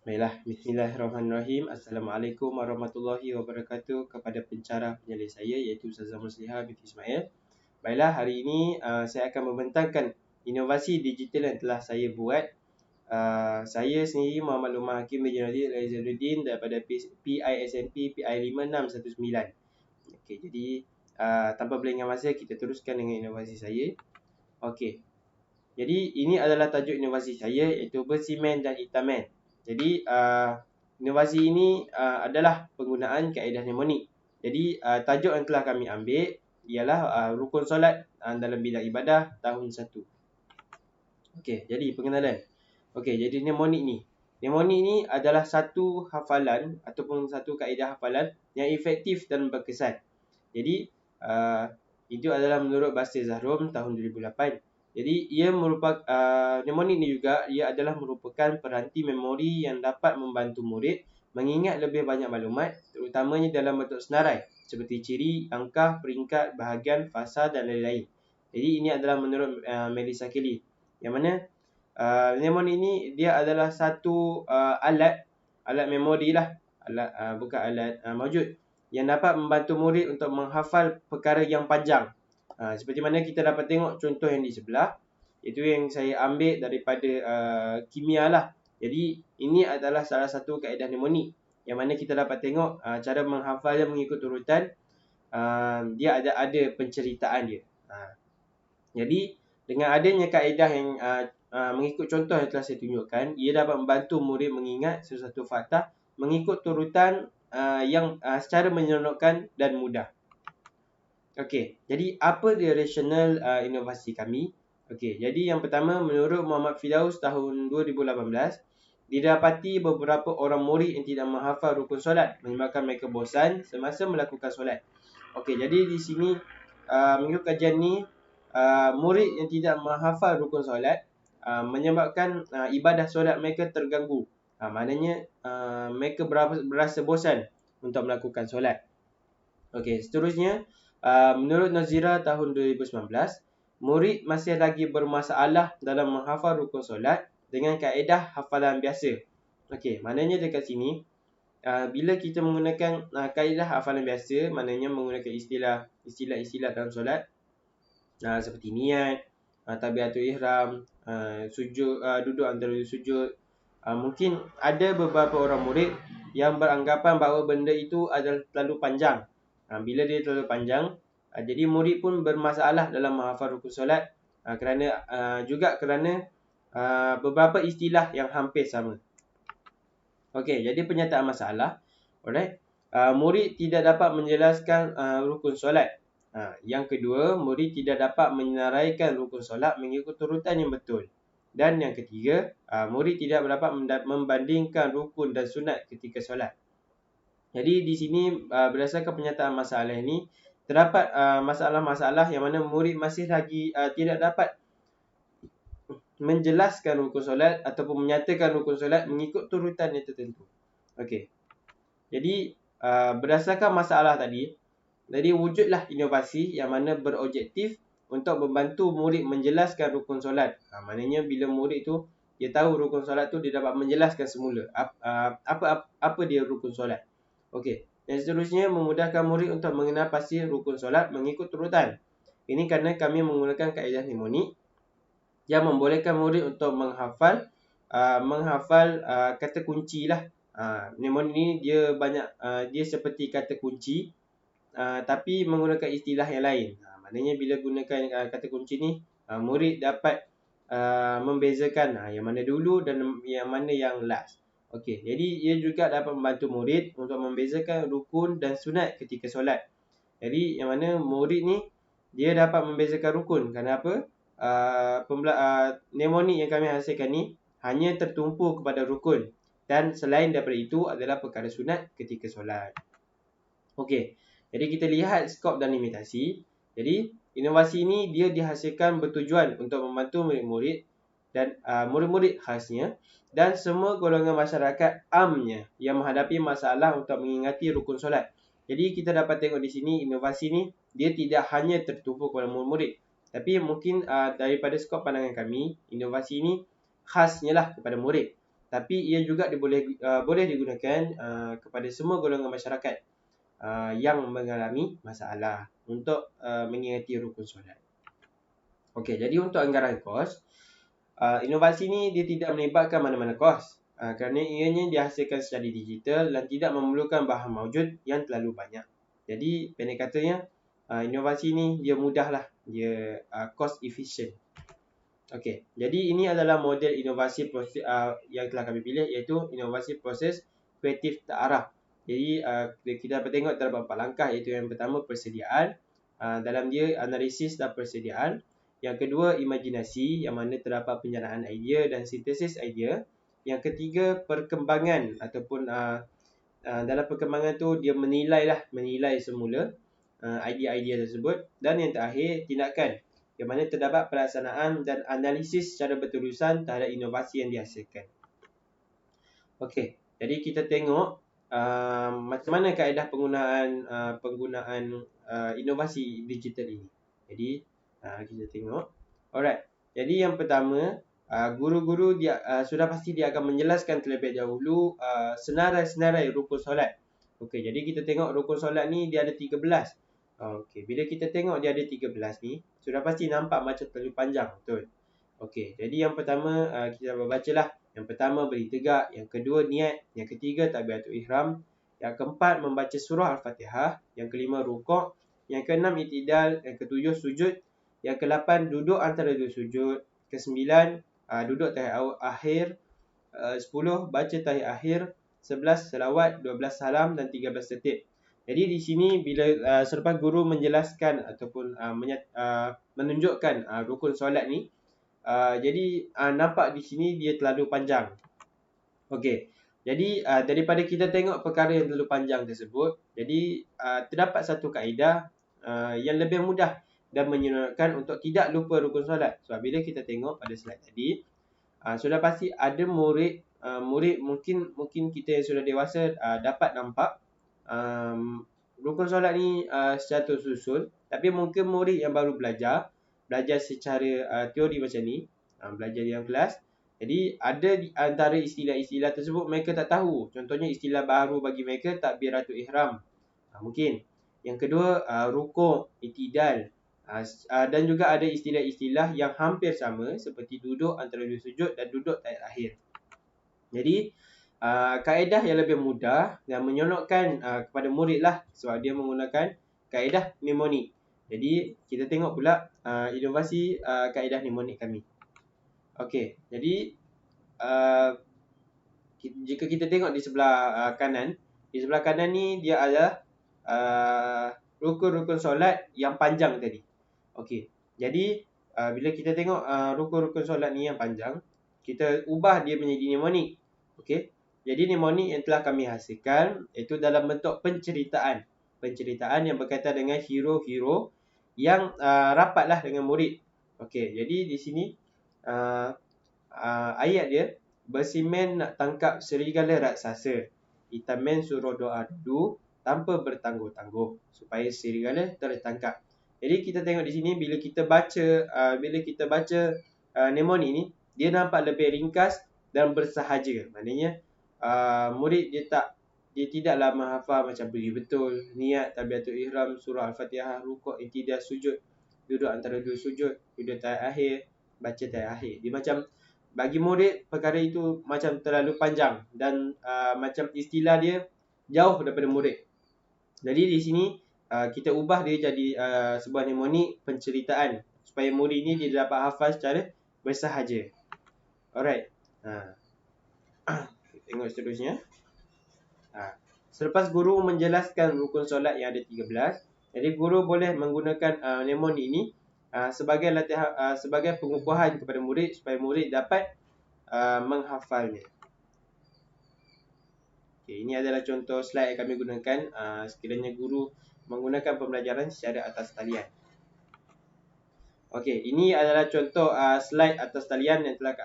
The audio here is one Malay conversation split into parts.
Baiklah, bismillahirrahmanirrahim. Assalamualaikum warahmatullahi wabarakatuh kepada pencara penyalin saya iaitu Ustazah Muslihah binti Ismail. Baiklah, hari ini saya akan membentangkan inovasi digital yang telah saya buat. Saya sendiri Muhammad Lumah Hakim bin Jalaluddin daripada PISNP PI 5619. Okey, jadi tanpa berlengah masa, kita teruskan dengan inovasi saya. Okey. Jadi ini adalah tajuk inovasi saya iaitu bersimen dan itamen. Jadi inovasi ini adalah penggunaan kaedah mnemonik. Jadi tajuk yang telah kami ambil ialah rukun solat dalam bidang ibadah tahun 1. Okey, jadi pengenalan. Okey, jadi mnemonik ni. Mnemonik ni adalah satu hafalan ataupun satu kaedah hafalan yang efektif dan berkesan. Jadi itu adalah menurut Basir Zahrom tahun 2008. Jadi ia merupakan mnemonik ni juga ia adalah merupakan peranti memori yang dapat membantu murid mengingat lebih banyak maklumat, terutamanya dalam bentuk senarai seperti ciri, angka, peringkat, bahagian, fasa dan lain-lain. Jadi ini adalah menurut Melissa Kelly. Yang mana mnemonik ini dia adalah satu alat memori lah, bukan alat maujud yang dapat membantu murid untuk menghafal perkara yang panjang. Seperti mana kita dapat tengok contoh yang di sebelah, itu yang saya ambil daripada kimia lah. Jadi ini adalah salah satu kaedah mnemonik yang mana kita dapat tengok cara menghafalnya mengikut urutan. Dia ada penceritaan dia. Jadi dengan adanya kaedah yang mengikut contoh yang telah saya tunjukkan, ia dapat membantu murid mengingat sesuatu fakta mengikut urutan yang secara menyeronokkan dan mudah. Okey, jadi apa dia rasional inovasi kami? Okey, jadi yang pertama, menurut Muhammad Firdaus tahun 2018, didapati beberapa orang murid yang tidak menghafal rukun solat menyebabkan mereka bosan semasa melakukan solat. Okey, jadi di sini mengikut kajian ni, murid yang tidak menghafal rukun solat menyebabkan ibadah solat mereka terganggu. Maknanya mereka berasa bosan untuk melakukan solat. Okey, seterusnya, menurut Nazira tahun 2019, murid masih lagi bermasalah dalam menghafal rukun solat dengan kaedah hafalan biasa. Okey, maknanya dekat sini, bila kita menggunakan kaedah hafalan biasa, maknanya menggunakan istilah-istilah dalam solat, seperti niat, takbiratul ihram, sujud, duduk antara sujud. Mungkin ada beberapa orang murid yang beranggapan bahawa benda itu adalah terlalu panjang. Bila dia terlalu panjang, jadi murid pun bermasalah dalam menghafal rukun solat kerana beberapa istilah yang hampir sama. Okey, jadi penyataan masalah. Alright. Murid tidak dapat menjelaskan rukun solat. Yang kedua, murid tidak dapat menyenaraikan rukun solat mengikut urutan yang betul. Dan yang ketiga, murid tidak dapat membandingkan rukun dan sunat ketika solat. Jadi di sini berdasarkan penyataan masalah ini, terdapat masalah-masalah yang mana murid masih lagi tidak dapat menjelaskan rukun solat ataupun menyatakan rukun solat mengikut urutan yang tertentu. Okey. Jadi berdasarkan masalah tadi, jadi wujudlah inovasi yang mana berobjektif untuk membantu murid menjelaskan rukun solat. Maknanya bila murid tu dia tahu rukun solat tu, dia dapat menjelaskan semula apa dia rukun solat. Okey. Dan seterusnya, memudahkan murid untuk mengenal pasti rukun solat mengikut urutan. Ini kerana kami menggunakan kaedah mnemonik yang membolehkan murid untuk menghafal kata kunci lah. Mnemonik ni dia banyak dia seperti kata kunci, tapi menggunakan istilah yang lain. Maknanya bila gunakan kata kunci ni, murid dapat membezakan yang mana dulu dan yang mana yang last. Okey, jadi ia juga dapat membantu murid untuk membezakan rukun dan sunat ketika solat. Jadi yang mana murid ni dia dapat membezakan rukun. Kenapa? Mnemonik yang kami hasilkan ni hanya tertumpu kepada rukun, dan selain daripada itu adalah perkara sunat ketika solat. Okey, jadi kita lihat skop dan limitasi. Jadi inovasi ini dia dihasilkan bertujuan untuk membantu murid-murid dan murid-murid khasnya dan semua golongan masyarakat amnya yang menghadapi masalah untuk mengingati rukun solat. Jadi kita dapat tengok di sini inovasi ni dia tidak hanya tertumpu kepada murid-murid, tapi mungkin daripada skop pandangan kami, inovasi ini khasnya lah kepada murid. tapi ia juga boleh digunakan kepada semua golongan masyarakat yang mengalami masalah untuk mengingati rukun solat. Okey, jadi untuk anggaran kos, inovasi ni dia tidak melibatkan mana-mana kos kerana ianya dihasilkan secara digital dan tidak memerlukan bahan maujud yang terlalu banyak. Jadi pendek katanya, inovasi ni dia mudahlah, dia cost efficient. Okey, jadi ini adalah model inovasi proses yang telah kami pilih, iaitu inovasi proses kreatif terarah. Jadi kita dapat tengok terdapat 4 langkah, iaitu yang pertama persediaan, dalam dia analisis dan persediaan. Yang kedua imajinasi, yang mana terdapat penjanaan idea dan sintesis idea. Yang ketiga perkembangan ataupun dalam perkembangan tu dia menilai semula idea-idea tersebut. Dan yang terakhir tindakan, yang mana terdapat pelaksanaan dan analisis secara berterusan terhadap inovasi yang dihasilkan. Okey, jadi kita tengok macam mana kaedah penggunaan inovasi digital ini. Jadi kita tengok. Alright. Jadi yang pertama, guru-guru dia sudah pasti dia akan menjelaskan terlebih dahulu senarai-senarai rukun solat. Okey, jadi kita tengok rukun solat ni dia ada 13. Okey, bila kita tengok dia ada 13 ni, sudah pasti nampak macam terlalu panjang, betul? Okey, jadi yang pertama kita bacalah. Yang pertama berdiri tegak, yang kedua niat, yang ketiga takbiratul ihram, yang keempat membaca surah Al-Fatihah, yang kelima rukuk, yang keenam i'tidal, yang ketujuh sujud, yang ke-8 duduk antara dua sujud, ke-9 duduk tahiyat akhir, 10 baca tahiyat akhir, 11 selawat, 12 salam dan 13 tertib. Jadi di sini bila selepas guru menjelaskan ataupun menunjukkan rukun solat ni, jadi nampak di sini dia terlalu panjang. Okey. Jadi daripada kita tengok perkara yang terlalu panjang tersebut, jadi terdapat satu kaedah yang lebih mudah dan menyenangkan untuk tidak lupa rukun solat. Sebab bila kita tengok pada slide tadi, sudah pasti ada murid mungkin kita yang sudah dewasa dapat nampak rukun solat ni secara tersusun, tapi mungkin murid yang baru belajar secara teori macam ni, belajar di dalam kelas. Jadi ada di antara istilah-istilah tersebut mereka tak tahu. Contohnya istilah baru bagi mereka takbiratul ihram. Mungkin. Yang kedua rukuk, i'tidal. Dan juga ada istilah-istilah yang hampir sama seperti duduk antara dua sujud dan duduk tahiyat akhir. Jadi kaedah yang lebih mudah dan menyeronokkan kepada murid lah sebab dia menggunakan kaedah mnemonik. Jadi kita tengok pula inovasi kaedah mnemonik kami. Okey, jadi jika kita tengok di sebelah kanan, ni dia adalah rukun-rukun solat yang panjang tadi. Okey, jadi bila kita tengok rukun-rukun solat ni yang panjang, kita ubah dia menjadi mnemonik. Okey, jadi mnemonik yang telah kami hasilkan iaitu dalam bentuk penceritaan yang berkaitan dengan hero-hero yang rapatlah dengan murid. Okey, jadi di sini ayat dia, bersimen nak tangkap serigala raksasa, itamen suruh doa dulu tanpa bertangguh-tangguh supaya serigala tertangkap. Jadi kita tengok di sini bila kita baca mnemonik ni, dia nampak lebih ringkas dan bersahaja. Maknanya murid dia tidaklah menghafal macam beri betul, niat, takbiratul ihram, surah Al-Fatihah, rukuk, i'tidal, sujud, duduk antara dua sujud, duduk tahiyat akhir, baca tahiyat akhir. Dia macam bagi murid perkara itu macam terlalu panjang dan macam istilah dia jauh daripada murid. Jadi di sini kita ubah dia jadi sebuah mnemonik penceritaan supaya murid ni dia dapat hafal secara bersahaja. Alright. Tengok seterusnya. Selepas guru menjelaskan rukun solat yang ada 13, jadi guru boleh menggunakan mnemonik ini sebagai latihan, sebagai pengukuhan kepada murid supaya murid dapat menghafalnya. Okay, ini adalah contoh slide yang kami gunakan sekiranya guru menggunakan pembelajaran secara atas talian. Okey, ini adalah contoh slide atas talian yang telah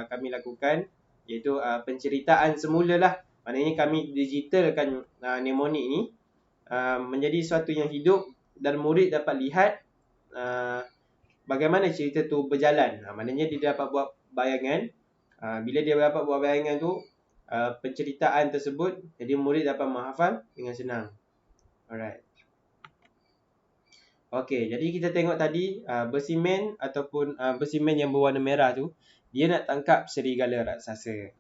kami lakukan, iaitu penceritaan semula lah. Maknanya kami digitalkan mnemonik ni menjadi sesuatu yang hidup dan murid dapat lihat bagaimana cerita tu berjalan. Maknanya dia dapat buat bayangan Bila dia dapat buat bayangan tu, penceritaan tersebut, jadi murid dapat menghafal dengan senang. Alright. Okey, jadi kita tengok tadi bersimen ataupun bersimen yang berwarna merah tu, dia nak tangkap serigala raksasa.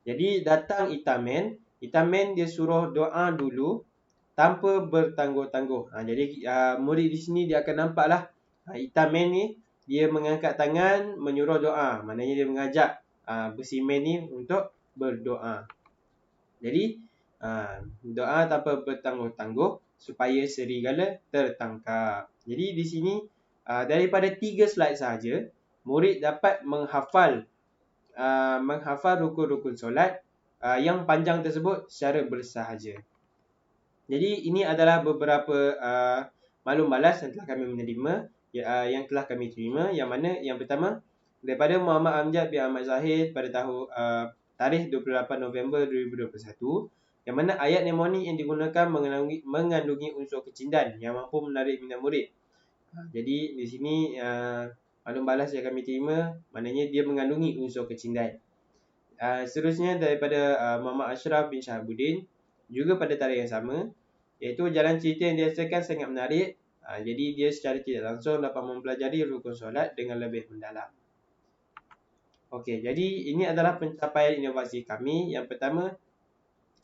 Jadi datang Itamen dia suruh doa dulu tanpa bertangguh-tangguh. Jadi murid di sini dia akan nampaklah Itamen ni dia mengangkat tangan menyuruh doa. Maknanya dia mengajak bersimen ni untuk berdoa. Jadi doa tanpa bertangguh-tangguh supaya serigala tertangkap. Jadi di sini daripada 3 slide sahaja, murid dapat menghafal rukun-rukun solat yang panjang tersebut secara bersahaja. Jadi ini adalah beberapa maklum balas yang telah kami menerima, yang telah kami terima, yang mana yang pertama daripada Muhammad Amjad bin Ahmad Zahid pada tahun tarikh 28 November 2021, yang mana ayat mnemonik yang digunakan mengandungi unsur kecindan yang mampu menarik minat murid. Jadi di sini maklum balas yang kami terima, maknanya dia mengandungi unsur kecindan. Seterusnya daripada Muhammad Ashraf bin Shahabuddin, juga pada tarikh yang sama, iaitu jalan cerita yang dirasakan sangat menarik. Jadi dia secara tidak langsung dapat mempelajari rukun solat dengan lebih mendalam. Okey, jadi ini adalah pencapaian inovasi kami. Yang pertama,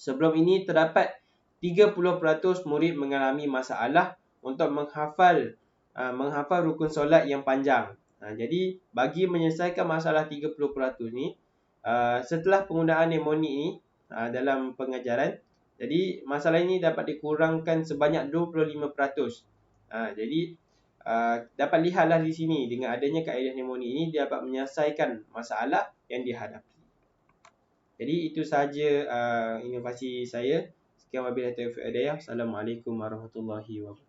sebelum ini terdapat 30% murid mengalami masalah untuk menghafal rukun solat yang panjang. Jadi bagi menyelesaikan masalah 30% ni, setelah penggunaan mnemonik ni dalam pengajaran, jadi masalah ini dapat dikurangkan sebanyak 25%. Jadi dapat lihatlah di sini, dengan adanya kaedah mnemonik ini dia dapat menyelesaikan masalah yang dihadapi. Jadi itu sahaja inovasi saya. Sekian wabillahi taufiq wal hidayah. Assalamualaikum warahmatullahi wabarakatuh.